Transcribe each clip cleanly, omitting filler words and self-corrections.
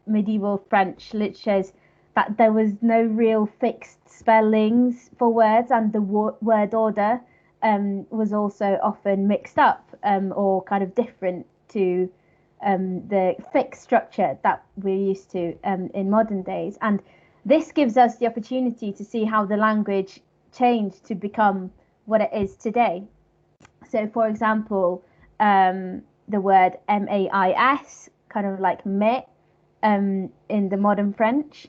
medieval French literature is that there was no real fixed spellings for words, and the word order was also often mixed up or kind of different to the fixed structure that we're used to in modern days. And this gives us the opportunity to see how the language changed to become what it is today. So, for example, the word mais, kind of like mais, in the modern French,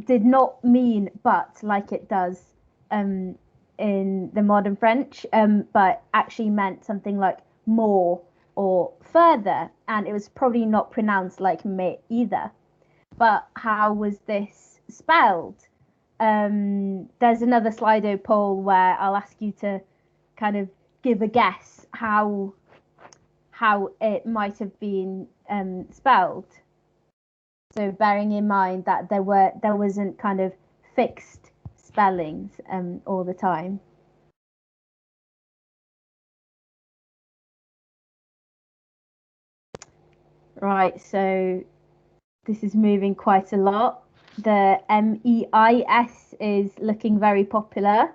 did not mean but like it does in the modern French, but actually meant something like more or further, and it was probably not pronounced like mais either. But how was this spelled? There's another Slido poll where I'll ask you to kind of give a guess how it might have been spelled. So bearing in mind that there wasn't kind of fixed spellings all the time. Right, so this is moving quite a lot. The MEIS is looking very popular.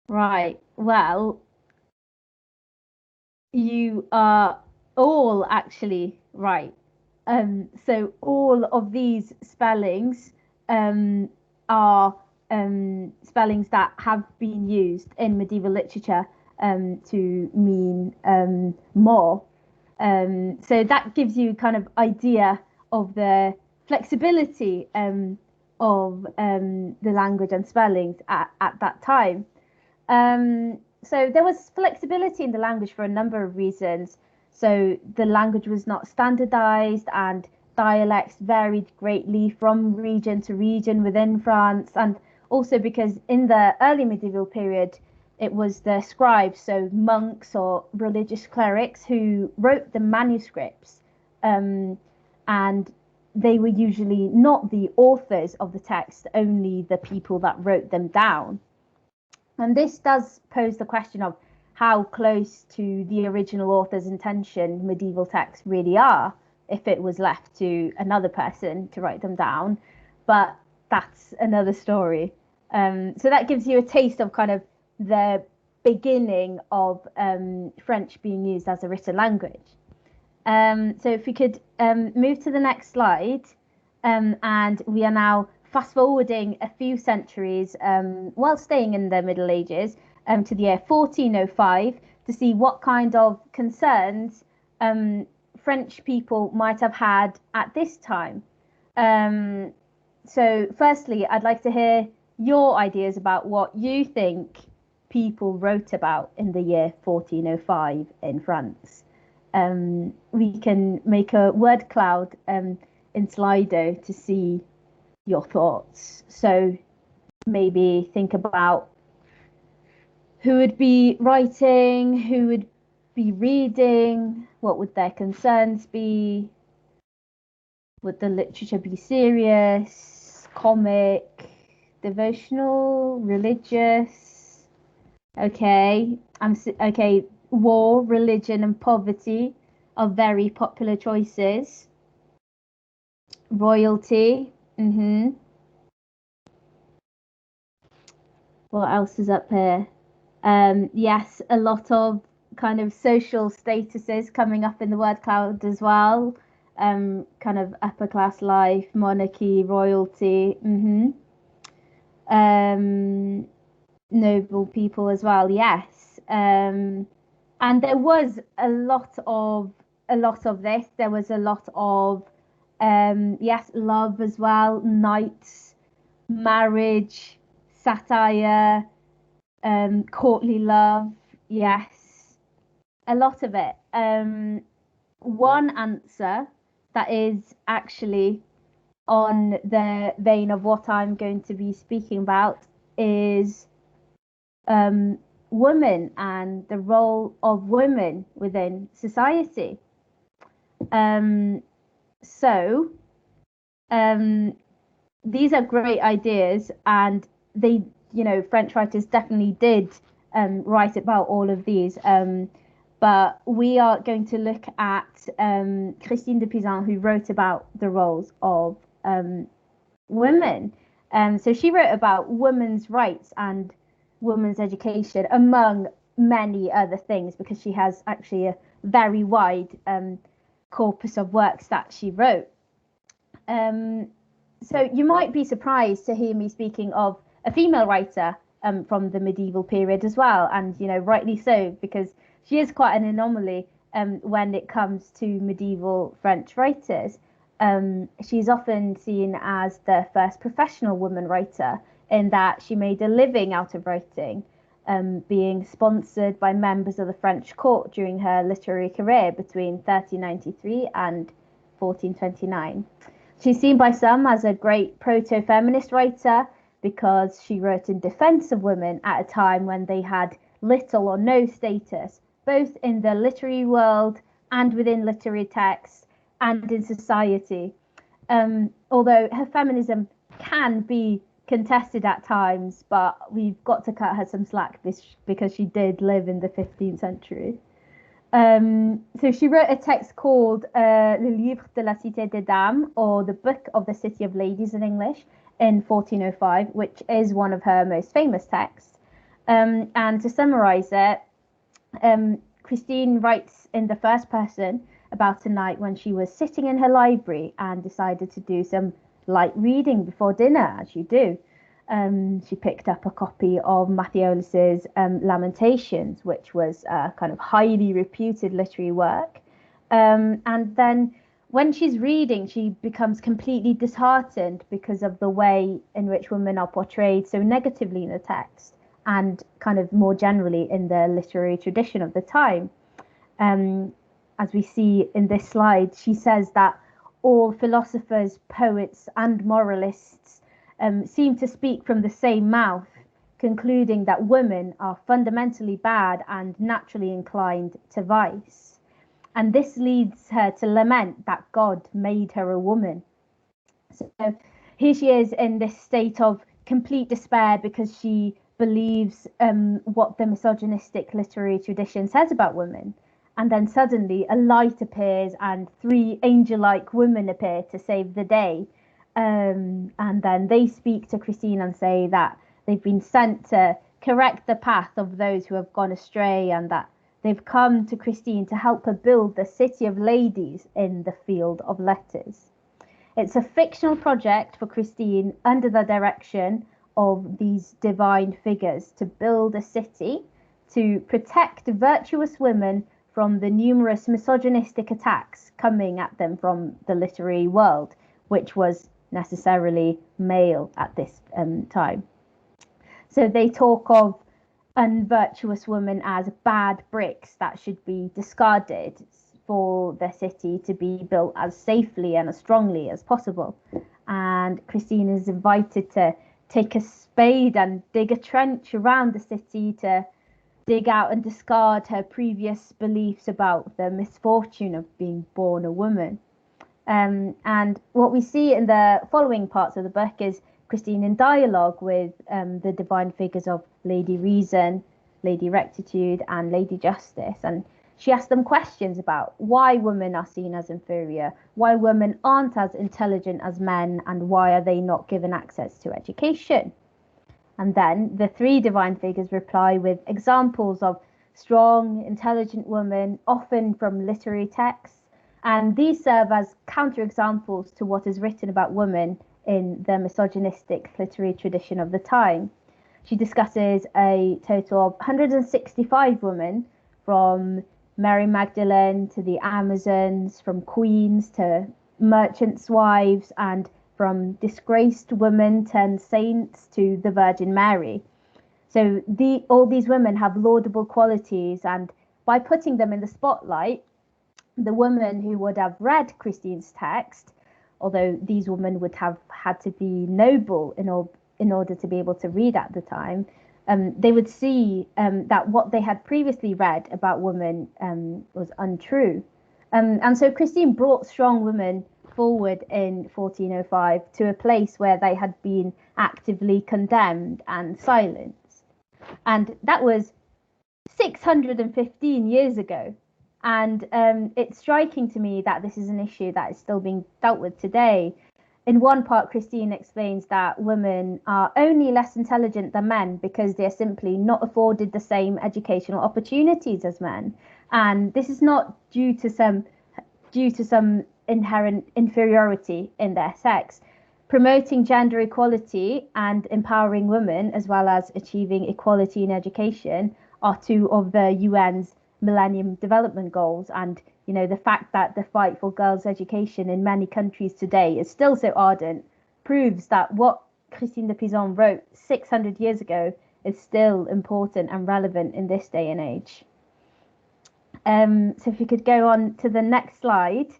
Right, well, you are all actually right. So all of these spellings are spellings that have been used in medieval literature to mean more. So that gives you kind of idea of the flexibility of the language and spellings at that time. So there was flexibility in the language for a number of reasons. So the language was not standardized, and dialects varied greatly from region to region within France, and also because in the early medieval period, it was the scribes, so monks or religious clerics, who wrote the manuscripts, and they were usually not the authors of the text, only the people that wrote them down. And this does pose the question of how close to the original author's intention medieval texts really are if it was left to another person to write them down. But that's another story. So that gives you a taste of kind of the beginning of French being used as a written language. So if we could move to the next slide, and we are now fast forwarding a few centuries while staying in the Middle Ages to the year 1405 to see what kind of concerns French people might have had at this time. So firstly, I'd like to hear your ideas about what you think people wrote about in the year 1405 in France. We can make a word cloud in Slido to see your thoughts. So maybe think about who would be writing, who would be reading, what would their concerns be, would the literature be serious, comic, devotional, religious? Okay, okay. War, religion, and poverty are very popular choices. Royalty. What else is up here? Yes, a lot of kind of social statuses coming up in the word cloud as well. Kind of upper class life, monarchy, royalty. Noble people as well. Yes. And there was a lot of this. There was a lot of yes, love as well, knights, marriage, satire, courtly love. Yes, a lot of it. One answer that is actually on the vein of what I'm going to be speaking about is women and the role of women within society. So these are great ideas, and French writers definitely did write about all of these. but we are going to look at Christine de Pisan, who wrote about the roles of women. So she wrote about women's rights and women's education, among many other things, because she has actually a very wide corpus of works that she wrote. So you might be surprised to hear me speaking of a female writer from the medieval period as well, and rightly so, because she is quite an anomaly when it comes to medieval French writers. She's often seen as the first professional woman writer, in that she made a living out of writing, being sponsored by members of the French court during her literary career between 1393 and 1429. She's seen by some as a great proto-feminist writer because she wrote in defense of women at a time when they had little or no status, both in the literary world and within literary texts and in society. Although her feminism can be contested at times, but we've got to cut her some slack because she did live in the 15th century. So she wrote a text called Le Livre de la Cité des Dames, or the Book of the City of Ladies in English, in 1405, which is one of her most famous texts. And to summarize it, Christine writes in the first person about a night when she was sitting in her library and decided to do some light reading before dinner, as you do. She picked up a copy of Matthiolus' Lamentations, which was a kind of highly reputed literary work. And then when she's reading, she becomes completely disheartened because of the way in which women are portrayed so negatively in the text, and kind of more generally in the literary tradition of the time. As we see in this slide, she says that all philosophers, poets, and moralists seem to speak from the same mouth, concluding that women are fundamentally bad and naturally inclined to vice. And this leads her to lament that God made her a woman. So here she is in this state of complete despair because she believes what the misogynistic literary tradition says about women. And then suddenly a light appears and three angel-like women appear to save the day. And then they speak to Christine and say that they've been sent to correct the path of those who have gone astray, and that they've come to Christine to help her build the city of ladies in the field of letters. It's a fictional project for Christine under the direction of these divine figures to build a city to protect virtuous women from the numerous misogynistic attacks coming at them from the literary world, which was necessarily male at this time. So they talk of unvirtuous women as bad bricks that should be discarded for the city to be built as safely and as strongly as possible. And Christine is invited to take a spade and dig a trench around the city to dig out and discard her previous beliefs about the misfortune of being born a woman. And what we see in the following parts of the book is Christine in dialogue with the divine figures of Lady Reason, Lady Rectitude, and Lady Justice. And she asks them questions about why women are seen as inferior, why women aren't as intelligent as men, and why are they not given access to education. And then the three divine figures reply with examples of strong, intelligent women, often from literary texts. And these serve as counterexamples to what is written about women in the misogynistic literary tradition of the time. She discusses a total of 165 women, from Mary Magdalene to the Amazons, from queens to merchants' wives, and from disgraced women turned saints to the Virgin Mary. So all these women have laudable qualities, and by putting them in the spotlight, the women who would have read Christine's text, although these women would have had to be noble in order to be able to read at the time, they would see that what they had previously read about women was untrue. And so Christine brought strong women forward in 1405 to a place where they had been actively condemned and silenced. And that was 615 years ago. And it's striking to me that this is an issue that is still being dealt with today. In one part, Christine explains that women are only less intelligent than men because they're simply not afforded the same educational opportunities as men. And this is not due to some inherent inferiority in their sex. Promoting gender equality and empowering women, as well as achieving equality in education, are two of the UN's Millennium Development Goals. And the fact that the fight for girls' education in many countries today is still so ardent proves that what Christine de Pisan wrote 600 years ago is still important and relevant in this day and age. So if you could go on to the next slide,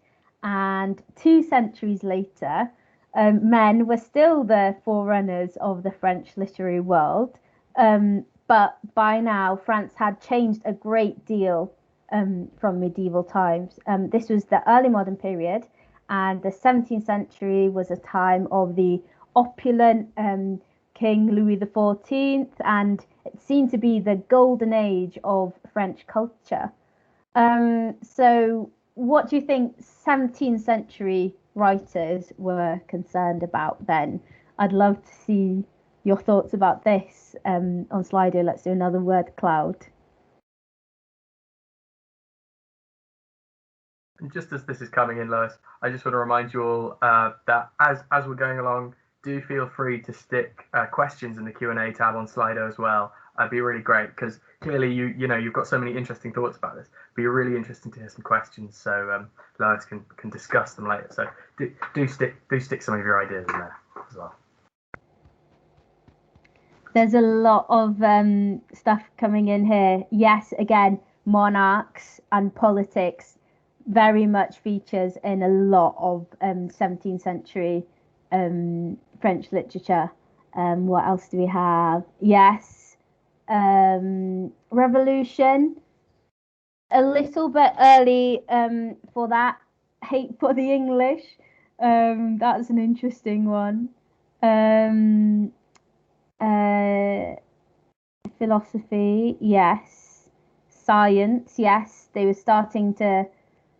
and 2 centuries later, men were still the forerunners of the French literary world, but by now France had changed a great deal from medieval times. This was the early modern period, and the 17th century was a time of the opulent King Louis XIV, and it seemed to be the golden age of French culture. So what do you think 17th century writers were concerned about then? I'd love to see your thoughts about this on Slido. Let's do another word cloud. And just as this is coming in, Lois, I just want to remind you all that as we're going along, do feel free to stick questions in the Q&A tab on Slido as well. It'd be really great because clearly you've got so many interesting thoughts about this. It'd be really interesting to hear some questions, so Lois can discuss them later. So do stick some of your ideas in there as well. There's a lot of stuff coming in here. Yes, again, monarchs and politics very much features in a lot of 17th century French literature. What else do we have? Yes, revolution, a little bit early for that. Hate for the English, that's an interesting one. Philosophy, yes. Science, yes. They were starting to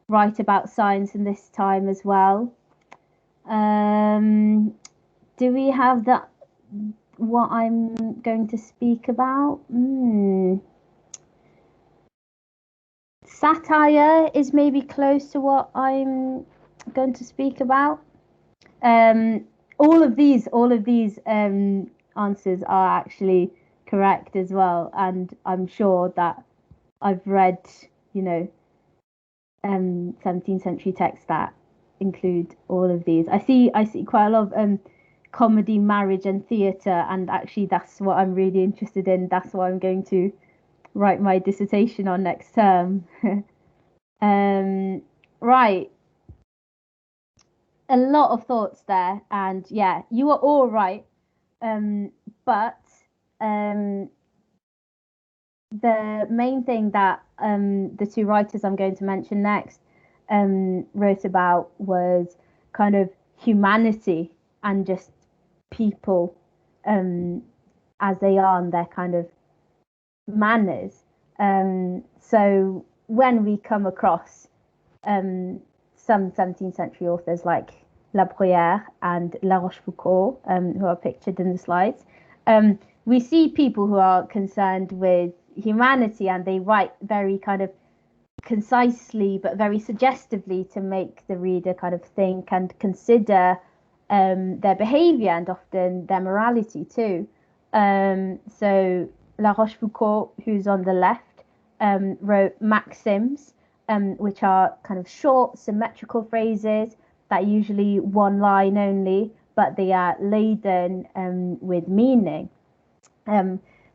write about science in this time as well. Do we have that? What I'm going to speak about? Satire is maybe close to what I'm going to speak about. All of these answers are actually correct as well, and I'm sure that I've read 17th century texts that include all of these. I see quite a lot of comedy, marriage and theatre, and actually that's what I'm really interested in. That's what I'm going to write my dissertation on next term. Right, a lot of thoughts there, and yeah, you are all right, but the main thing that the 2 writers I'm going to mention next wrote about was kind of humanity and just people as they are and their kind of manners. So when we come across some 17th century authors like La Bruyere and La Rochefoucauld, who are pictured in the slides, we see people who are concerned with humanity, and they write very kind of concisely but very suggestively to make the reader kind of think and consider their behavior and often their morality too. So La Rochefoucauld, who's on the left, wrote maxims, which are kind of short symmetrical phrases that are usually one line only, but they are laden with meaning.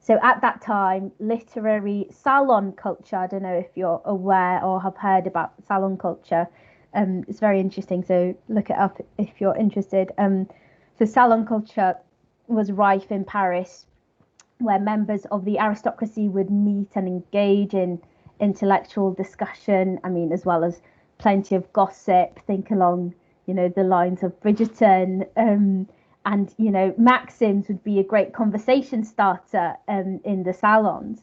So at that time, literary salon culture, I don't know if you're aware or have heard about salon culture. It's very interesting, so look it up if you're interested. So salon culture was rife in Paris, where members of the aristocracy would meet and engage in intellectual discussion, as well as plenty of gossip. Think along, the lines of Bridgerton, and maxims would be a great conversation starter in the salons.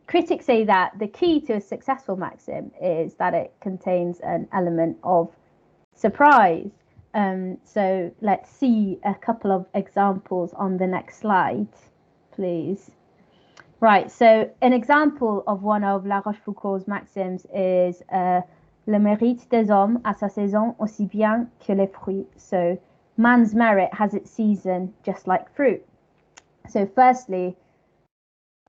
Critics say that the key to a successful maxim is that it contains an element of surprise. So let's see a couple of examples on the next slide, please. Right, so an example of one of La Rochefoucauld's maxims is Le mérite des hommes a sa saison aussi bien que les fruits. So man's merit has its season just like fruit. So firstly,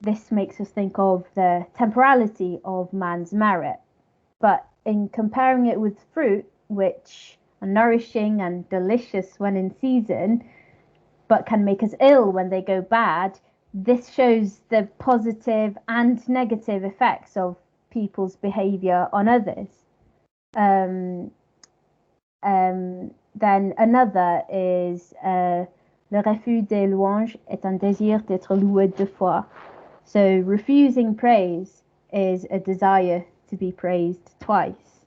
this makes us think of the temporality of man's merit. But in comparing it with fruit, which are nourishing and delicious when in season, but can make us ill when they go bad, this shows the positive and negative effects of people's behavior on others. Then another is le refus des louanges est un désir d'être loué deux fois. So refusing praise is a desire to be praised twice.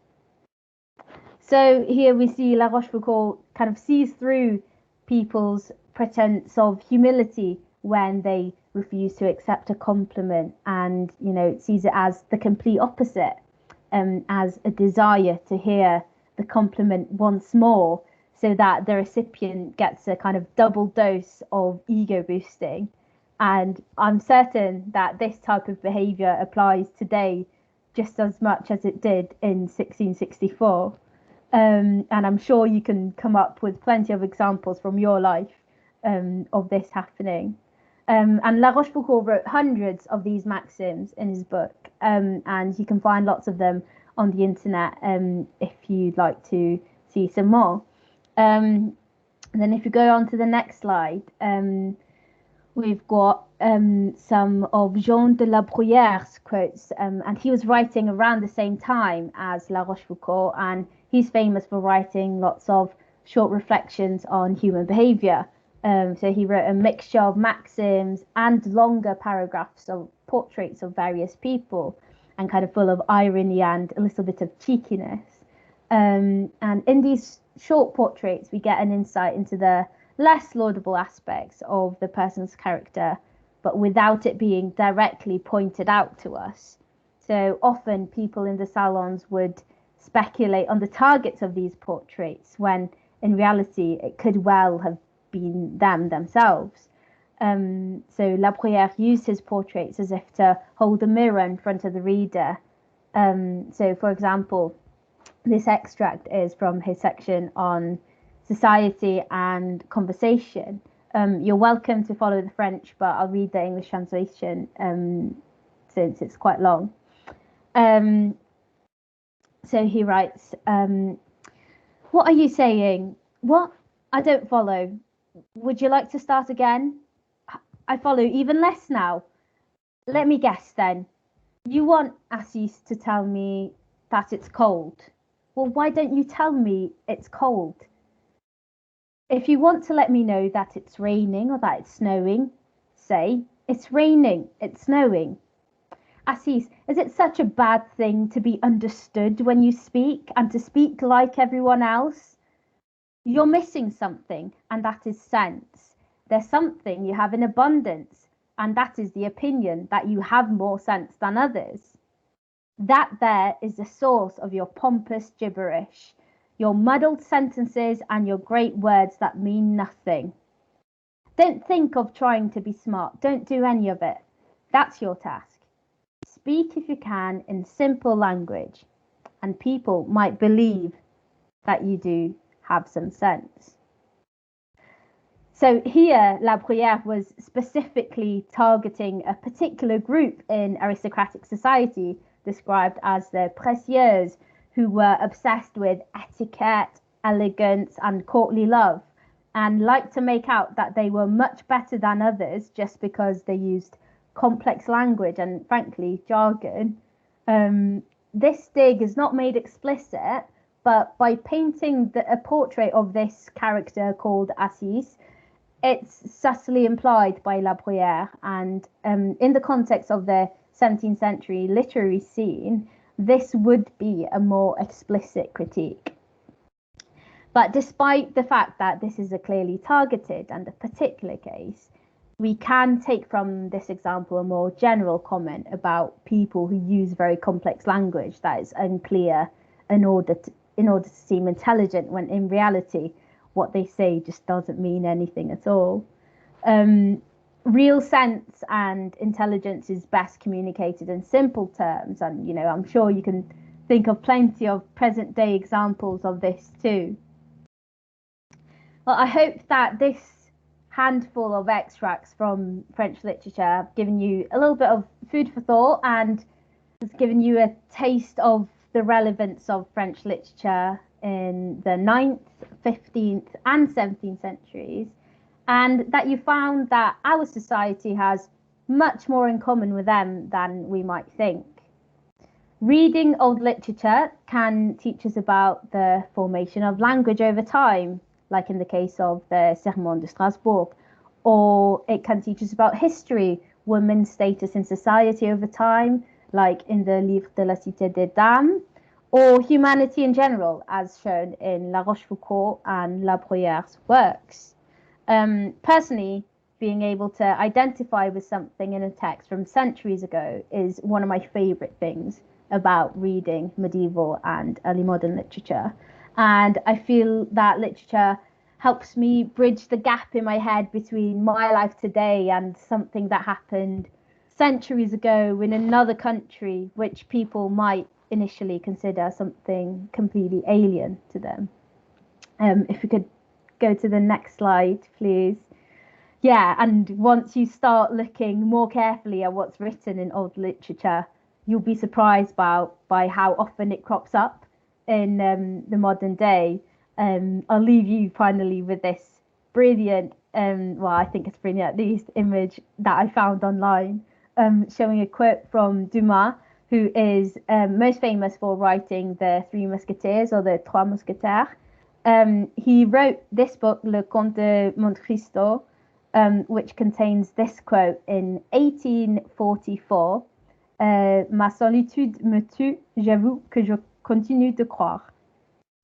So here we see La Rochefoucauld kind of sees through people's pretense of humility when they refuse to accept a compliment, and sees it as the complete opposite, as a desire to hear the compliment once more, so that the recipient gets a kind of double dose of ego boosting. And I'm certain that this type of behavior applies today just as much as it did in 1664. And I'm sure you can come up with plenty of examples from your life of this happening. And La Rochefoucauld wrote hundreds of these maxims in his book, and you can find lots of them on the internet if you'd like to see some more. And then if you go on to the next slide, we've got some of Jean de la Bruyere's quotes, and he was writing around the same time as La Rochefoucauld, and he's famous for writing lots of short reflections on human behavior. So he wrote a mixture of maxims and longer paragraphs of portraits of various people, and kind of full of irony and a little bit of cheekiness. And in these short portraits, we get an insight into the less laudable aspects of the person's character, but without it being directly pointed out to us. So often people in the salons would speculate on the targets of these portraits, when in reality it could well have been them themselves. So La Bruyere used his portraits as if to hold a mirror in front of the reader. So for example, this extract is from his section on society and conversation. You're welcome to follow the French, but I'll read the English translation since it's quite long. So he writes, what are you saying? What? I don't follow. Would you like to start again? I follow even less now. Let me guess then. You want Assis to tell me that it's cold. Well, why don't you tell me it's cold? If you want to let me know that it's raining or that it's snowing, say, it's raining, it's snowing. Assis, is it such a bad thing to be understood when you speak and to speak like everyone else? You're missing something, and that is sense. There's something you have in abundance, and that is the opinion that you have more sense than others. That there is the source of your pompous gibberish, your muddled sentences and your great words that mean nothing. Don't think of trying to be smart. Don't do any of it. That's your task. Speak if you can in simple language, and people might believe that you do have some sense. So here, La Bruyere was specifically targeting a particular group in aristocratic society, described as the précieuses, who were obsessed with etiquette, elegance, and courtly love, and liked to make out that they were much better than others just because they used complex language and, frankly, jargon. This dig is not made explicit, but by painting a portrait of this character called Assis, it's subtly implied by La Bruyere, and in the context of the 17th century literary scene, this would be a more explicit critique. But despite the fact that this is a clearly targeted and a particular case, we can take from this example a more general comment about people who use very complex language that is unclear in order to seem intelligent, when in reality what they say just doesn't mean anything at all. Um, Real sense and intelligence is best communicated in simple terms, and I'm sure you can think of plenty of present day examples of this too. Well, I hope that this handful of extracts from French literature have given you a little bit of food for thought and has given you a taste of the relevance of French literature in the 9th, 15th, and 17th centuries, and that you found that our society has much more in common with them than we might think. Reading old literature can teach us about the formation of language over time, like in the case of the Sermon de Strasbourg, or it can teach us about history, women's status in society over time, like in the Livre de la Cité des Dames, or humanity in general, as shown in La Rochefoucauld and La Bruyere's works. Personally, being able to identify with something in a text from centuries ago is one of my favourite things about reading medieval and early modern literature. And I feel that literature helps me bridge the gap in my head between my life today and something that happened centuries ago in another country, which people might initially consider something completely alien to them. If we could go to the next slide, please. Yeah, and once you start looking more carefully at what's written in old literature, you'll be surprised by how often it crops up in the modern day. I'll leave you finally with this brilliant, well, I think it's brilliant at least, image that I found online, showing a quote from Dumas, who is most famous for writing the Three Musketeers or the Trois Mousquetaires. He wrote this book, Le Comte de Monte Cristo, which contains this quote in 1844. Ma solitude me tue, j'avoue que je continue de croire.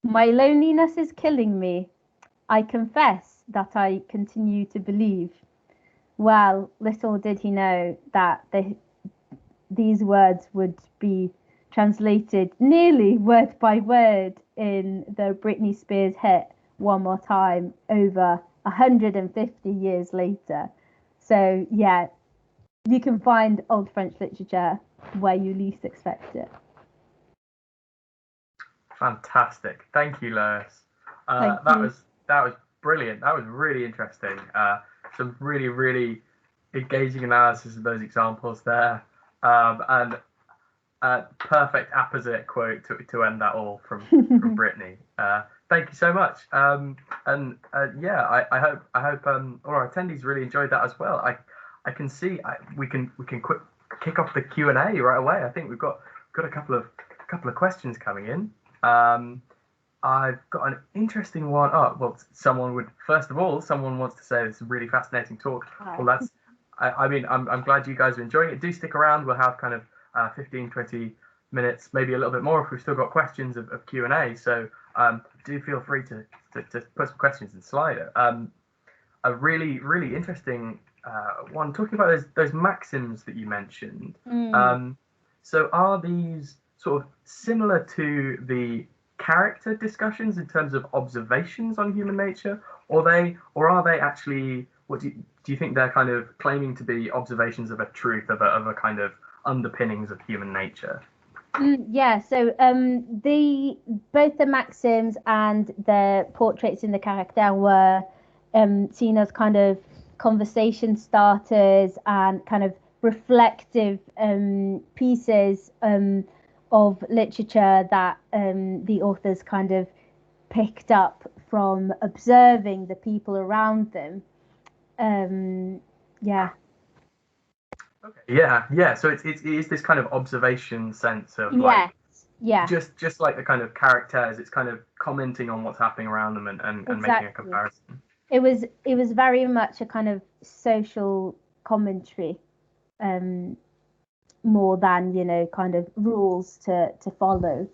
My loneliness is killing me. I confess that I continue to believe. Well, little did he know that these words would be translated nearly word by word in the Britney Spears hit One More Time over 150 years later. So, yeah, you can find old French literature where you least expect it. Fantastic. Thank you, Lois. Thank that you. was brilliant. That was really interesting. Some really engaging analysis of those examples there. And perfect apposite quote to end that all from Brittany. Thank you so much. Yeah, I hope all our attendees really enjoyed that as well. I can see we can kick off the Q&A right away. I think we've got a couple of questions coming in. I've got an interesting one. Oh, well, someone wants to say this is a really fascinating talk. Well, that's, I mean, I'm glad you guys are enjoying it. Do stick around. We'll have kind of 15, 20 minutes, maybe a little bit more if we've still got questions of Q&A. So do feel free to put some questions in Slido. A really interesting one, talking about those maxims that you mentioned. So are these sort of similar to the character discussions in terms of observations on human nature, or are they actually, what do you think they're kind of claiming to be observations of a truth, of a kind of underpinnings of human nature? Yeah, so both the maxims and the portraits in the character were seen as kind of conversation starters and kind of reflective pieces of literature that the authors kind of picked up from observing the people around them. Yeah. Okay. Yeah. So it is this kind of observation sense of like, just like the kind of characters, it's kind of commenting on what's happening around them and Exactly. making a comparison. It was very much a kind of social commentary, more than kind of rules to follow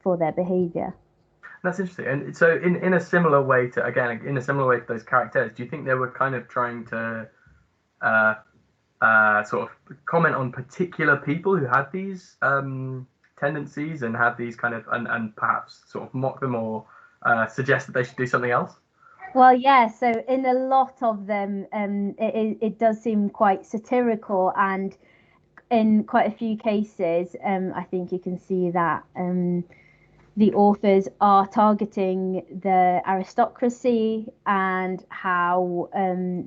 for their behavior. That's interesting. And so in a similar way to those characters, do you think they were kind of trying to sort of comment on particular people who had these tendencies and had these kind of and perhaps sort of mock them or suggest that they should do something else? Well, yeah. So in a lot of them, it does seem quite satirical, and in quite a few cases, I think you can see that the authors are targeting the aristocracy and how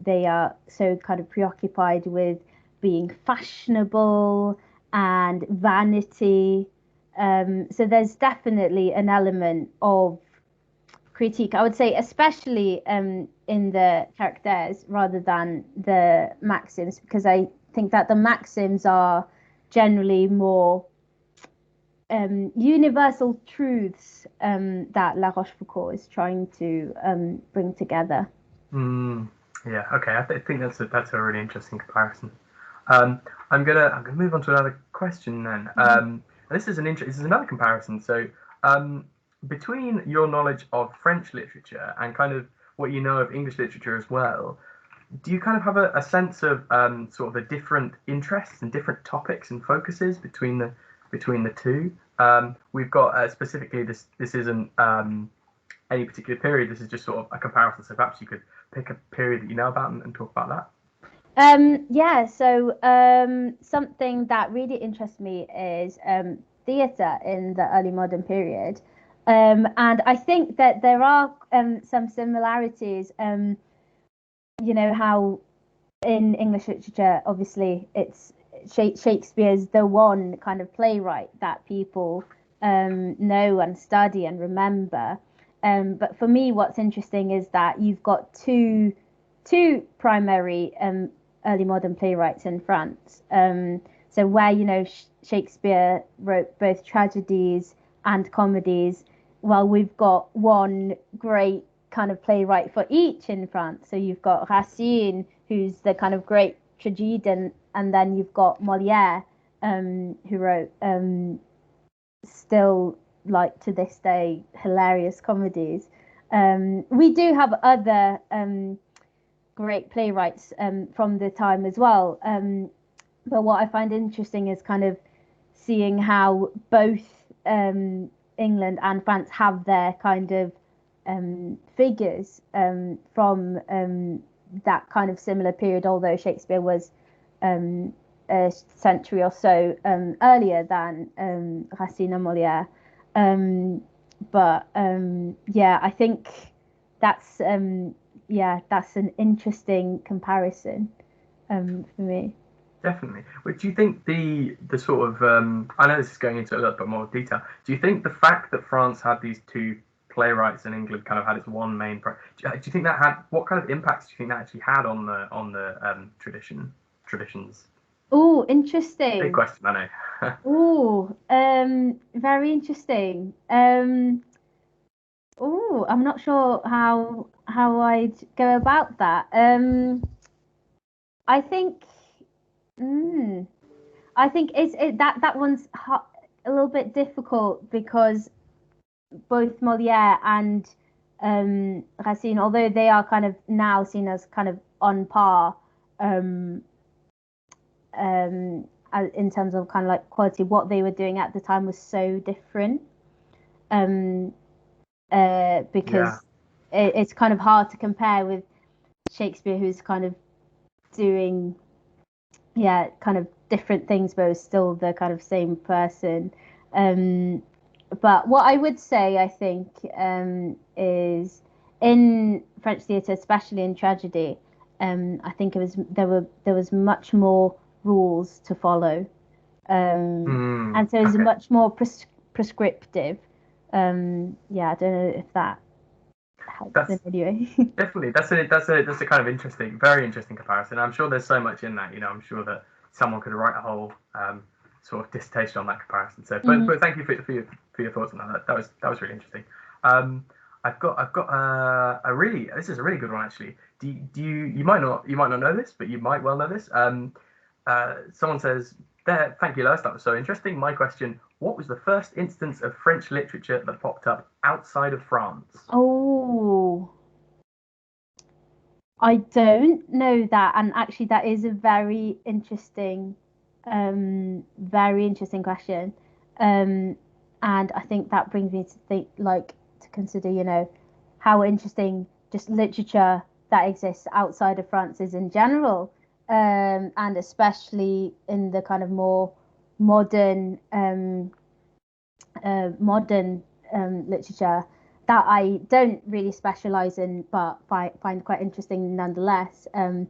they are so kind of preoccupied with being fashionable and vanity. So there's definitely an element of critique, I would say, especially in the characters rather than the maxims, because I think that the maxims are generally more universal truths that La Rochefoucauld is trying to bring together. Yeah. Okay. I think that's a really interesting comparison. Um, I'm gonna move on to another question then. This is this is another comparison. So between your knowledge of French literature and kind of what you know of English literature as well, do you kind of have a sense of sort of the different interests and different topics and focuses between the two? We've got specifically this isn't any particular period. This is just sort of a comparison. So perhaps you could pick a period that you know about and talk about that. Yeah, so something that really interests me is theatre in the early modern period. And I think that there are some similarities. You know, how in English literature, obviously, it's Shakespeare's the one kind of playwright that people know and study and remember. But for me, what's interesting is that you've got two primary early modern playwrights in France. So where Shakespeare wrote both tragedies and comedies, well, we've got one great kind of playwright for each in France. So you've got Racine, who's the kind of great tragedian, and then you've got Moliere, who wrote still, like, to this day, hilarious comedies. We do have other great playwrights from the time as well. But what I find interesting is kind of seeing how both England and France have their kind of figures from that kind of similar period, although Shakespeare was a century or so earlier than Racine and Moliere. But yeah, I think that's that's an interesting comparison for me. Definitely. But do you think the sort of I know this is going into a little bit more detail. Do you think the fact that France had these two playwrights and England kind of had its one main do you think that had what kind of impacts do you think that actually had on the traditions? Oh, Big interesting. question, I know. Oh, very interesting. Oh, I'm not sure how I'd go about that. I think, mm, I think that one's a little bit difficult because both Molière and Racine, although they are kind of now seen as kind of on par, um, in terms of kind of like quality, what they were doing at the time was so different. Um, Yeah. because it's kind of hard to compare with Shakespeare, who's kind of doing, yeah, kind of different things, but still the kind of same person. Um, but what I would say, I think, is in French theatre, especially in tragedy, I think it was there was much more rules to follow, and so it's Okay. much more prescriptive. Yeah, I don't know if that helps That's in any way. definitely that's a kind of interesting, very interesting comparison. I'm sure there's so much in that. I'm sure that someone could write a whole sort of dissertation on that comparison. So, but Mhm. but thank you for your thoughts on that. That was really interesting. I've got a really this is a really good one actually. Do you might not know this, but you might well know this. Someone says there. Thank you, Lois. That was so interesting. My question: what was the first instance of French literature that popped up outside of France? Oh, I don't know that, and actually, that is a very interesting question. And I think that brings me to think, like, to consider, how interesting just literature that exists outside of France is in general, and especially in the kind of more modern, modern literature that I don't really specialize in, but find quite interesting nonetheless. A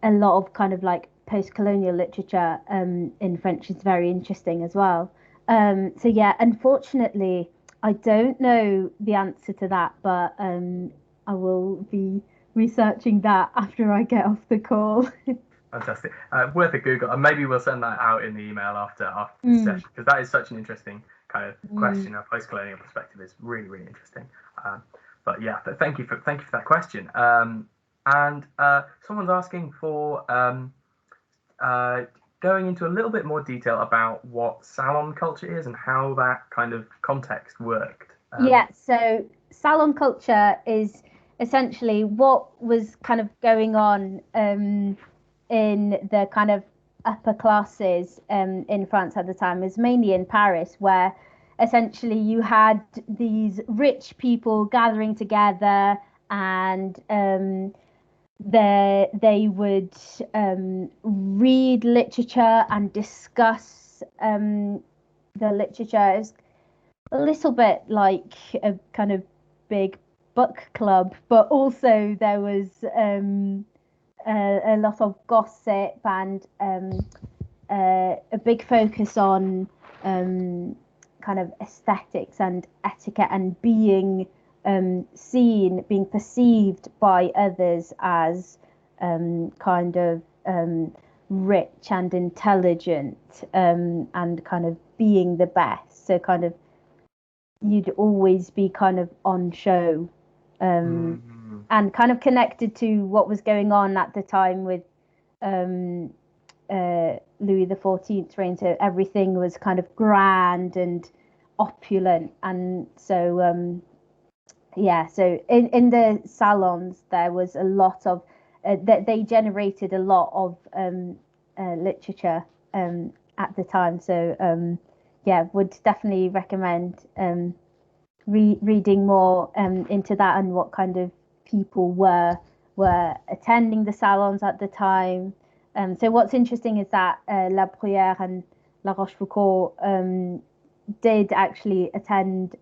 lot of kind of like post-colonial literature in French is very interesting as well. So yeah, unfortunately, I don't know the answer to that, but I will be researching that after I get off the call. Fantastic. Worth a Google, and maybe we'll send that out in the email after this Mm, session, because that is such an interesting kind of mm. question. A post-colonial perspective is really, really interesting. But yeah, but thank you for that question. And someone's asking for going into a little bit more detail about what salon culture is and how that kind of context worked. Yeah, so salon culture is essentially what was kind of going on in the kind of upper classes in France at the time. It was mainly in Paris, where essentially you had these rich people gathering together, and they would read literature and discuss the literature. It's a little bit like a kind of big book club, but also there was a lot of gossip and a big focus on kind of aesthetics and etiquette and being seen, being perceived by others as kind of rich and intelligent, and kind of being the best. So kind of you'd always be kind of on show, Mm-hmm. and kind of connected to what was going on at the time with um, Louis XIV's reign. So everything was kind of grand and opulent, and so yeah. So in the salons there was a lot of that they generated a lot of literature at the time. So yeah, would definitely recommend reading more into that and what kind of people were attending the salons at the time. So what's interesting is that La Bruyere and La Rochefoucauld did actually attend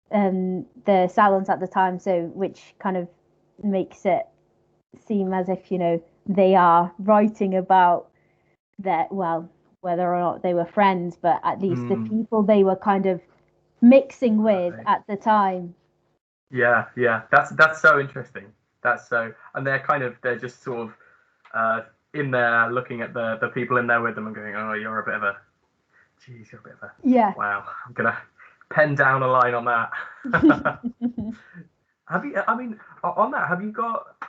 the salons at the time, so which kind of makes it seem as if they are writing about that, well, whether or not they were friends, but at least the Mm, people they were kind of mixing with right. at the time. Yeah, yeah. That's so interesting. That's so, and they're just sort of in there looking at the people in there with them and going, oh, you're a bit of a, geez, you're a bit of a, Yeah. wow. I'm gonna pen down a line on that. Have you? I mean, on that, have you got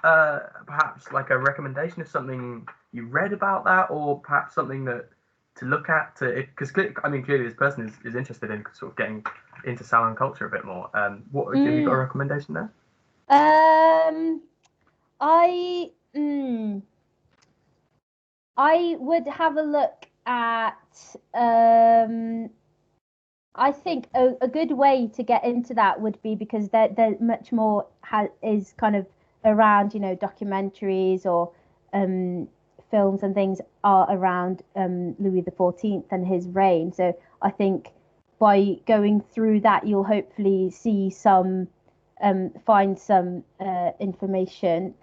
perhaps like a recommendation of something you read about that, or perhaps something that to look at to? Because I mean, clearly this person is interested in sort of getting into salon culture a bit more. What have you got a Mm, recommendation there? um, I I would have a look at I think a good way to get into that would be because they're much more is kind of around, documentaries or um, films and things are around Louis XIV and his reign. So I think by going through that, you'll hopefully see find some information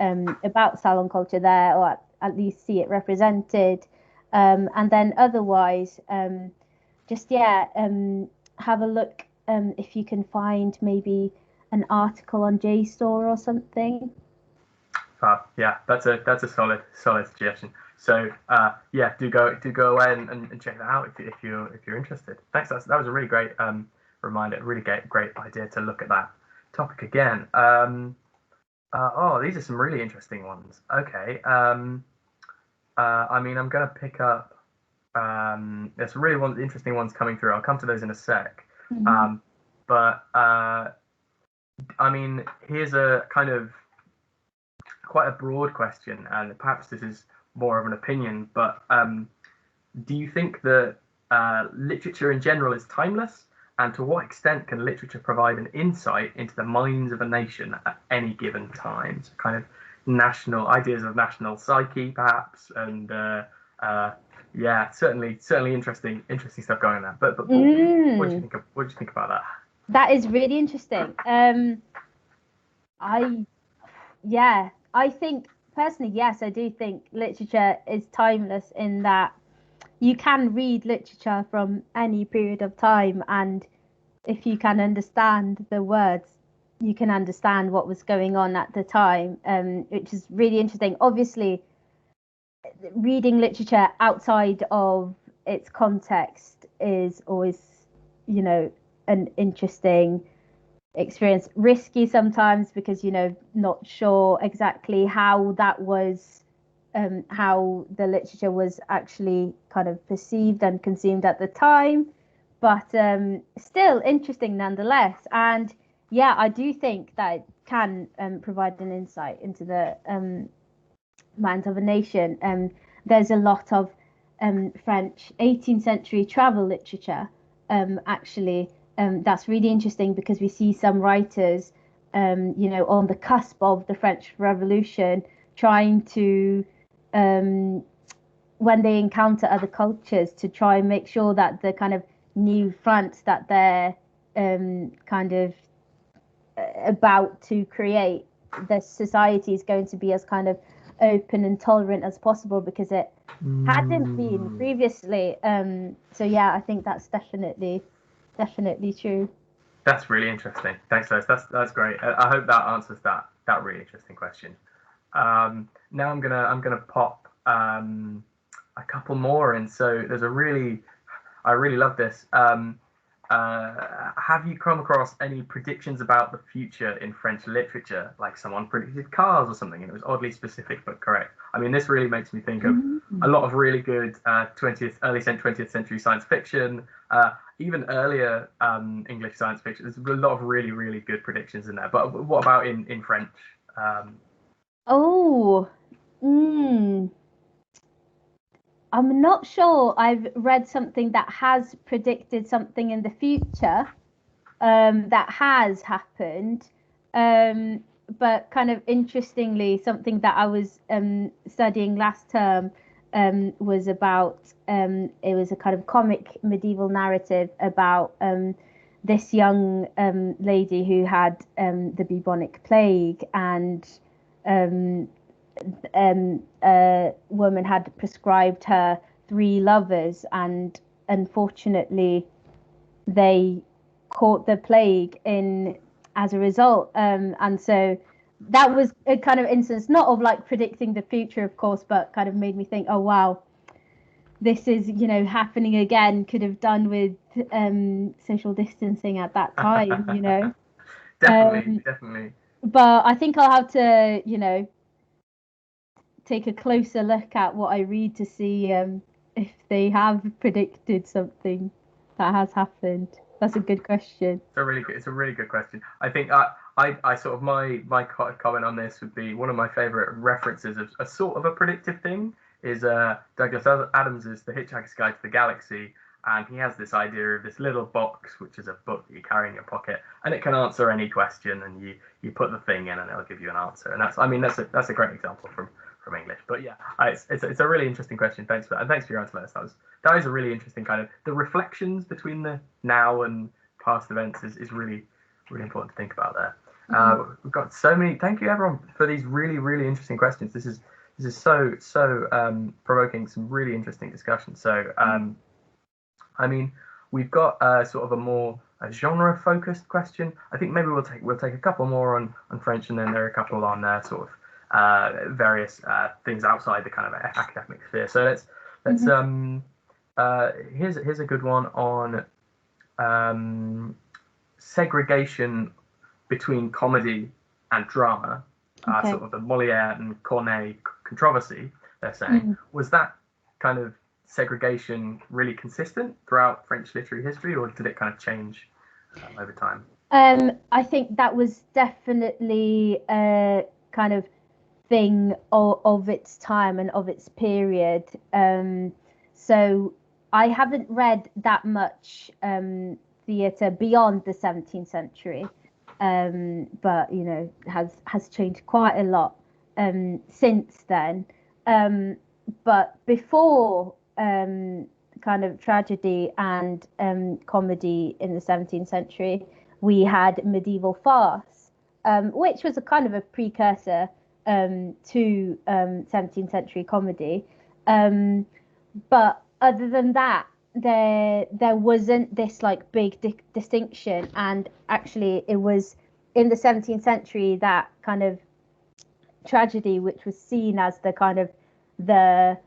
about salon culture there, or at least see it represented. And then otherwise, just yeah, have a look if you can find maybe an article on JSTOR or something. Yeah, that's a solid suggestion. So yeah, do go away and check that out if you're interested. Thanks. That was a really great reminder. Really great idea to look at that topic again. Oh, these are some really interesting ones. Okay. I mean, I'm gonna pick up. There's some really interesting ones coming through. I'll come to those in a sec. Mm-hmm. Um, but I mean, here's a kind of quite a broad question, and perhaps this is more of an opinion, but do you think that literature in general is timeless? And to what extent can literature provide an insight into the minds of a nation at any given time? So kind of national ideas of national psyche, perhaps, and yeah, certainly interesting stuff going on there. But what do you think about that? That is really interesting. I think personally, yes, I do think literature is timeless in that you can read literature from any period of time, and if you can understand the words, you can understand what was going on at the time, which is really interesting. Obviously, reading literature outside of its context is always, an interesting experience, risky sometimes because not sure exactly how that was, how the literature was actually kind of perceived and consumed at the time, but still interesting nonetheless. And yeah, I do think that it can provide an insight into the minds of a nation. There's a lot of French 18th century travel literature, actually. That's really interesting because we see some writers, on the cusp of the French Revolution, trying to, when they encounter other cultures, to try and make sure that the kind of new front that they're kind of about to create, the society is going to be as kind of open and tolerant as possible because it hadn't been previously. So yeah, I think that's definitely true. That's really interesting. Thanks, Lois. That's great. I hope that answers that really interesting question. Now I'm gonna pop a couple more in. So there's I really love this. Have you come across any predictions about the future in French literature? Like someone predicted cars or something, and it was oddly specific but correct. I mean, this really makes me think of a lot of really good early 20th century science fiction, even earlier English science fiction. There's a lot of really good predictions in there. But what about in French? I'm not sure I've read something that has predicted something in the future, that has happened. But kind of interestingly, something that I was studying last term was about, it was a kind of comic medieval narrative about this young lady who had the bubonic plague, and a woman had prescribed her 3 lovers, and unfortunately they caught the plague in as a result, and so that was a kind of instance, not of like predicting the future of course, but kind of made me think, oh wow, this is happening again. Could have done with social distancing at that time. Definitely. But I think I'll have to take a closer look at what I read to see if they have predicted something that has happened. That's a good question. It's a really good question. I think I sort of my comment on this would be, one of my favorite references of a sort of a predictive thing is Douglas Adams's The Hitchhiker's Guide to the Galaxy, and he has this idea of this little box, which is a book that you carry in your pocket, and it can answer any question, and you put the thing in, and it'll give you an answer. And that's a great example from English. But yeah, it's a really interesting question. Thanks for that, and thanks for your answer, Lois. That is a really interesting kind of, the reflections between the now and past events is really important to think about there. We've got so many. Thank you everyone for these really interesting questions. This is so provoking some really interesting discussion. So I mean, we've got sort of a more genre focused question. I think maybe we'll take a couple more on French, and then there are a couple on sort of various things outside the kind of academic sphere. So let's here's a good one on segregation between comedy and drama, sort of the Moliere and Corneille controversy. They're saying, was that kind of segregation really consistent throughout French literary history, or did it kind of change over time? I think that was definitely kind of thing of its time and of its period. So I haven't read that much theatre beyond the 17th century, but has changed quite a lot since then. But before kind of tragedy and comedy in the 17th century, we had medieval farce, which was a kind of a precursor to 17th century comedy. But other than that, there wasn't this like big distinction, and actually it was in the 17th century that kind of tragedy, which was seen as the kind of the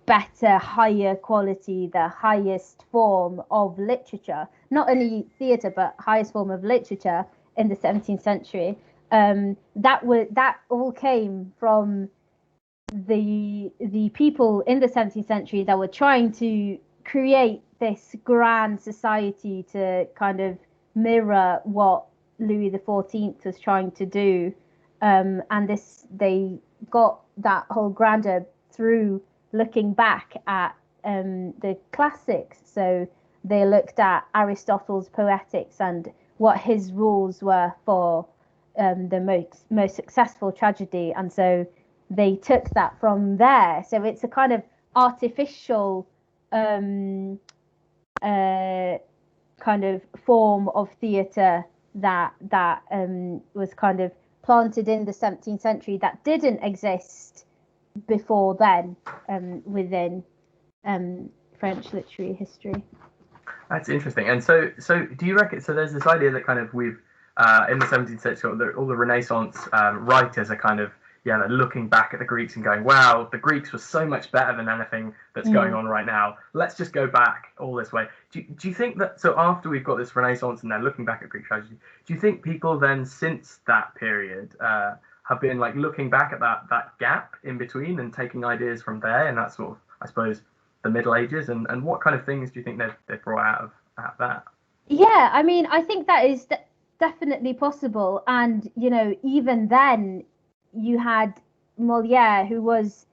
better, higher quality, the highest form of literature, not only theatre but highest form of literature in the 17th century. That all came from the people in the 17th century that were trying to create this grand society to kind of mirror what Louis XIV was trying to do, and they got that whole grandeur through looking back at the classics. So they looked at Aristotle's Poetics and what his rules were for the most successful tragedy, and so they took that from there. So it's a kind of artificial kind of form of theatre that was kind of planted in the 17th century that didn't exist before then within French literary history. That's interesting. And so do you reckon? So there's this idea that kind of we've in the 17th century, all the Renaissance writers are kind of they're looking back at the Greeks and going, wow, the Greeks were so much better than anything that's going on right now. Let's just go back all this way. Do you think that, so after we've got this Renaissance and they're looking back at Greek tragedy, do you think people then since that period have been like looking back at that gap in between and taking ideas from there, and that's sort of, I suppose, the Middle Ages, and what kind of things do you think they've brought out of that? Yeah, I mean, I think that is definitely possible. And, even then, you had Moliere, who was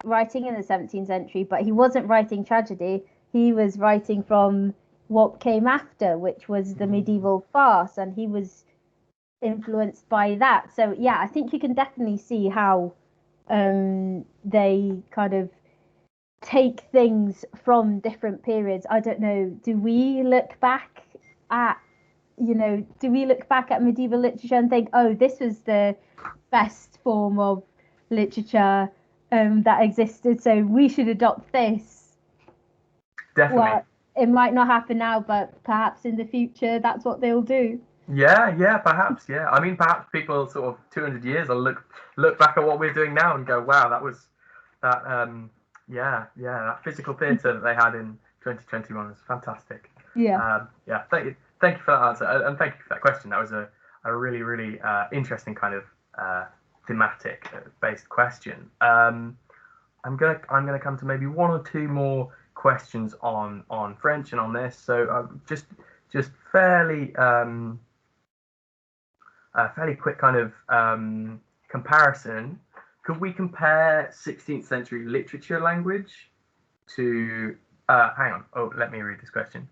writing in the 17th century, but he wasn't writing tragedy. He was writing from what came after, which was the medieval farce, and he was influenced by that. So, yeah, I think you can definitely see how they kind of take things from different periods. I don't know, do we look back at medieval literature and think, oh, this was the best form of literature that existed, so we should adopt this? Definitely. Well, it might not happen now, but perhaps in the future that's what they'll do. Yeah, perhaps. Yeah, I mean, perhaps people sort of 200 years will look back at what we're doing now and go, wow, that was that. That physical theatre that they had in 2021 was fantastic. Yeah. Thank you for that answer, and thank you for that question. That was a really, really interesting kind of thematic based question. I'm gonna come to maybe one or two more questions on French and on this. So just fairly quick kind of comparison. Could we compare 16th century literature language to hang on, let me read this question.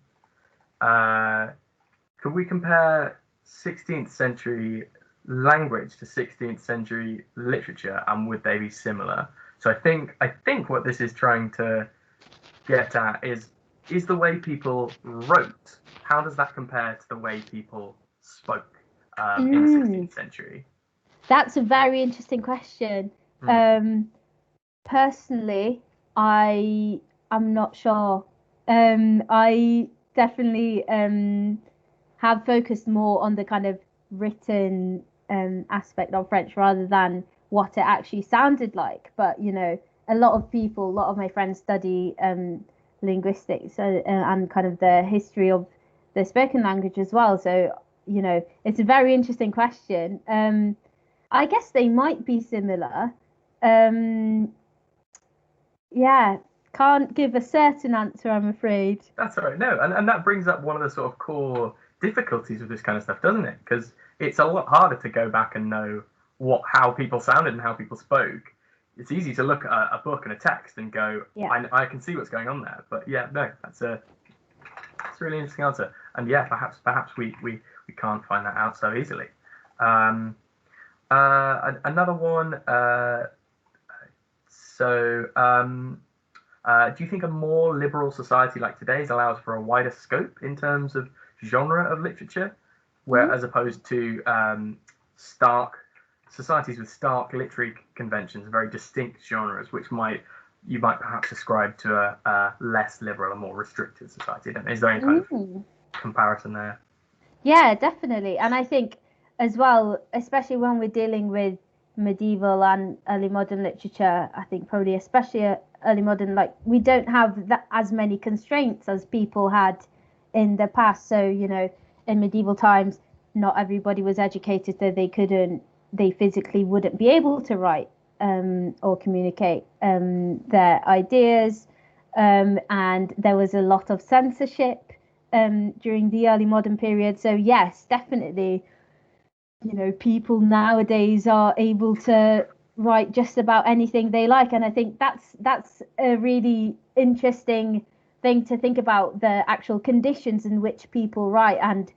Could we compare 16th century language to 16th century literature, and would they be similar? So I think what this is trying to get at is the way people wrote, how does that compare to the way people spoke in the 16th century? That's a very interesting question. Personally, I am not sure. I definitely have focused more on the kind of written aspect of French rather than what it actually sounded like. But a lot of my friends study linguistics and kind of the history of the spoken language as well. So it's a very interesting question. I guess they might be similar. Can't give a certain answer, I'm afraid. That's all right. No, and that brings up one of the sort of core difficulties with this kind of stuff, doesn't it? Because it's a lot harder to go back and know how people sounded and how people spoke. It's easy to look at a book and a text and go, I can see what's going on there. But yeah, no, that's a really interesting answer. And yeah, perhaps we can't find that out so easily. Another one. Do you think a more liberal society like today's allows for a wider scope in terms of genre of literature, where as opposed to stark societies with stark literary conventions, very distinct genres, which you might perhaps ascribe to a less liberal, a more restricted society? Is there any kind of comparison there? Yeah, definitely. And I think as well, especially when we're dealing with medieval and early modern literature, I think probably especially early modern, like we don't have that as many constraints as people had in the past. So, you know, in medieval times, not everybody was educated, so they physically wouldn't be able to write or communicate their ideas. And there was a lot of censorship during the early modern period. So yes, definitely, you know, people nowadays are able to write just about anything they like, and I think that's a really interesting thing to think about, the actual conditions in which people write and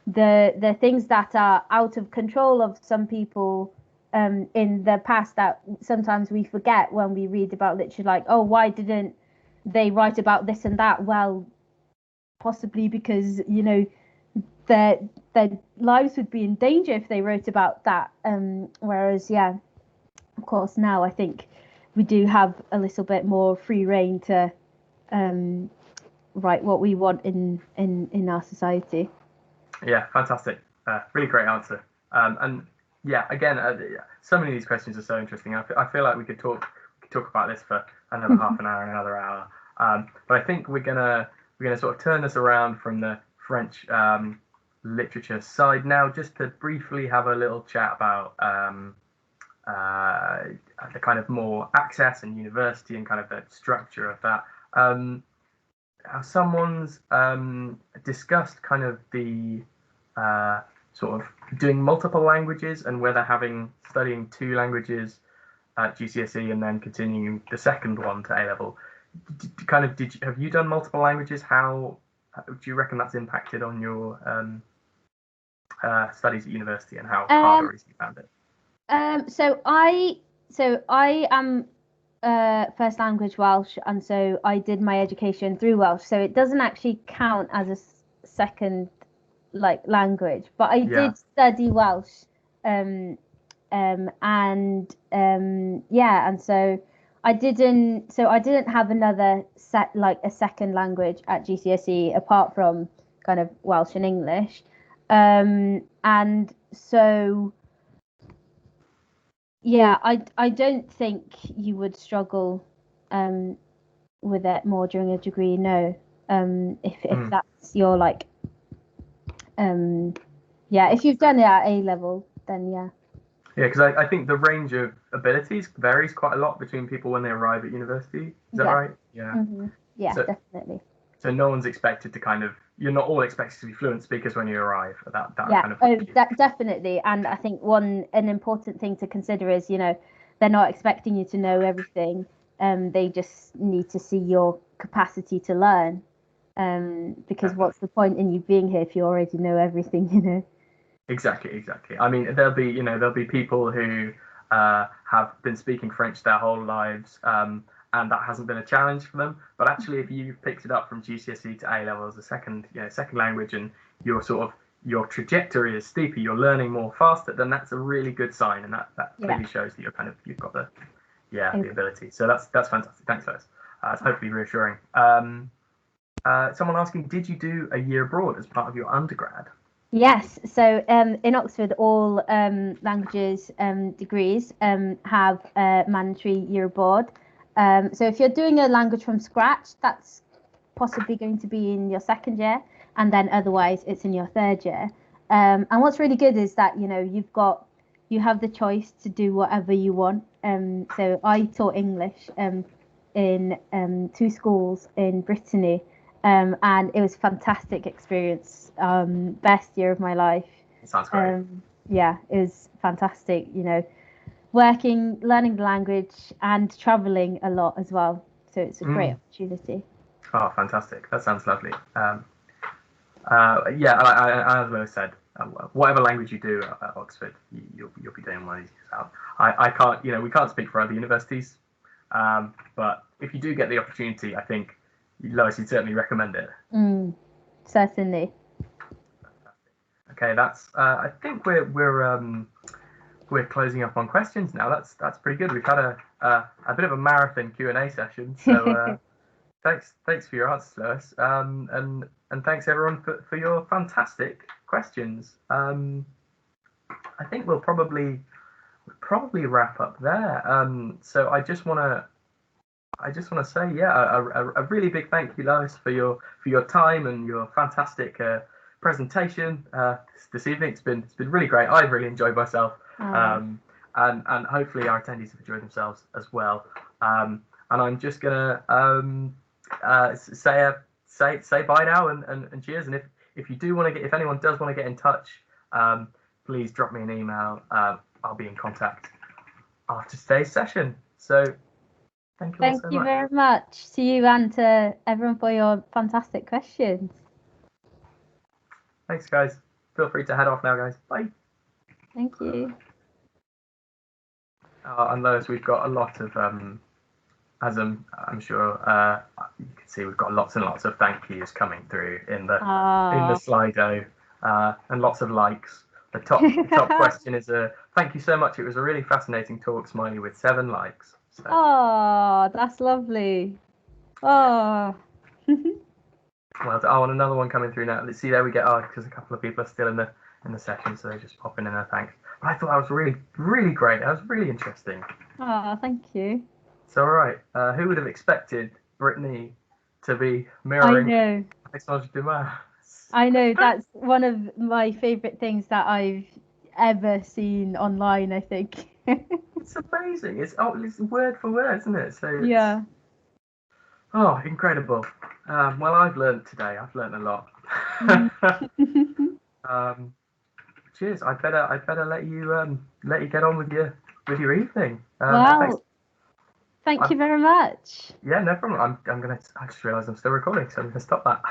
the things that are out of control of some people in the past that sometimes we forget when we read about literature, like, oh, why didn't they write about this and that? Well, possibly because, you know, their lives would be in danger if they wrote about that. Whereas, yeah, of course, now I think we do have a little bit more free reign to write what we want in our society. Yeah, fantastic. Really great answer. And yeah, again, so many of these questions are so interesting. I feel like we could talk about this for another half an hour and another hour. But I think we're gonna sort of turn this around from the French literature side now, just to briefly have a little chat about the kind of more access and university and kind of the structure of that. Someone's discussed kind of the sort of doing multiple languages and whether studying 2 languages at GCSE and then continuing the second one to A level. Have you done multiple languages? How do you reckon that's impacted on your studies at university, and how hard or easy you found it? So I am first language Welsh, and so I did my education through Welsh. So it doesn't actually count as a second language, but I did study Welsh, and so I didn't have another a second language at GCSE apart from kind of Welsh and English, and so yeah, I don't think you would struggle with it more during a degree. No, if that's your if you've done it at A level, then yeah. Yeah, because I think the range of abilities varies quite a lot between people when they arrive at university. Is that right? Yeah. Mm-hmm. Yeah, definitely. So no one's expected to you're not all expected to be fluent speakers when you arrive at that kind of. Definitely. And I think an important thing to consider is, you know, they're not expecting you to know everything. They just need to see your capacity to learn. Because what's the point in you being here if you already know everything, you know? Exactly. I mean, there'll be people who have been speaking French their whole lives, and that hasn't been a challenge for them. But actually, if you picked it up from GCSE to A level as a second language, and your trajectory is steeper, you're learning more faster, then that's a really good sign, and that clearly shows that you've got the ability. So that's fantastic. Thanks, Lois. It's hopefully reassuring. Someone asking, did you do a year abroad as part of your undergrad? Yes, so in Oxford, all languages degrees have a mandatory year abroad. So if you're doing a language from scratch, that's possibly going to be in your second year, and then otherwise it's in your third year. And what's really good is that, you know, you have the choice to do whatever you want. So I taught English in 2 schools in Brittany. And it was a fantastic experience. Best year of my life. Sounds great. yeah, is fantastic. You know, learning the language, and traveling a lot as well. So it's a great opportunity. Oh, fantastic! That sounds lovely. Yeah, as Lois said, whatever language you do at Oxford, you'll be doing well. I can't, we can't speak for other universities, but if you do get the opportunity, I think Lois, you'd certainly recommend it. Certainly. Okay, that's. I think we're closing up on questions now. That's pretty good. We've had a bit of a marathon Q&A session, so thanks for your answers, Lois, and thanks everyone for your fantastic questions. I think we'll probably wrap up there. So I just want to say, yeah, a really big thank you, Lois, for your time and your fantastic presentation this evening. It's been really great. I've really enjoyed myself, and hopefully our attendees have enjoyed themselves as well. And I'm just gonna say bye now and cheers. And if you do want to if anyone does want to get in touch, please drop me an email. I'll be in contact after today's session. So thank you all so much. Thank you very much to you and to everyone for your fantastic questions. Thanks, guys. Feel free to head off now, guys. Bye. Thank you. And Lois, we've got a lot of, as I'm sure you can see, we've got lots and lots of thank yous coming through in the Slido, and lots of likes. The top question is thank you so much. It was a really fascinating talk, Smiley, with 7 likes. So. Oh, that's lovely. Oh. Well, and another one coming through now. Let's see, there we go. Because a couple of people are still in the session, so they're just popping in their thanks. But I thought that was really, really great. That was really interesting. Oh, thank you. So, all right, who would have expected Brittany to be mirroring Alexandre Dumas? I know, that's one of my favourite things that I've ever seen online, I think. It's amazing. It's word for word, isn't it? So yeah. Oh, incredible. Well, I've learned today. I've learned a lot. Cheers. I better let you get on with your evening. Thank you very much. Yeah, no problem. I just realised I'm still recording, so I'm gonna stop that.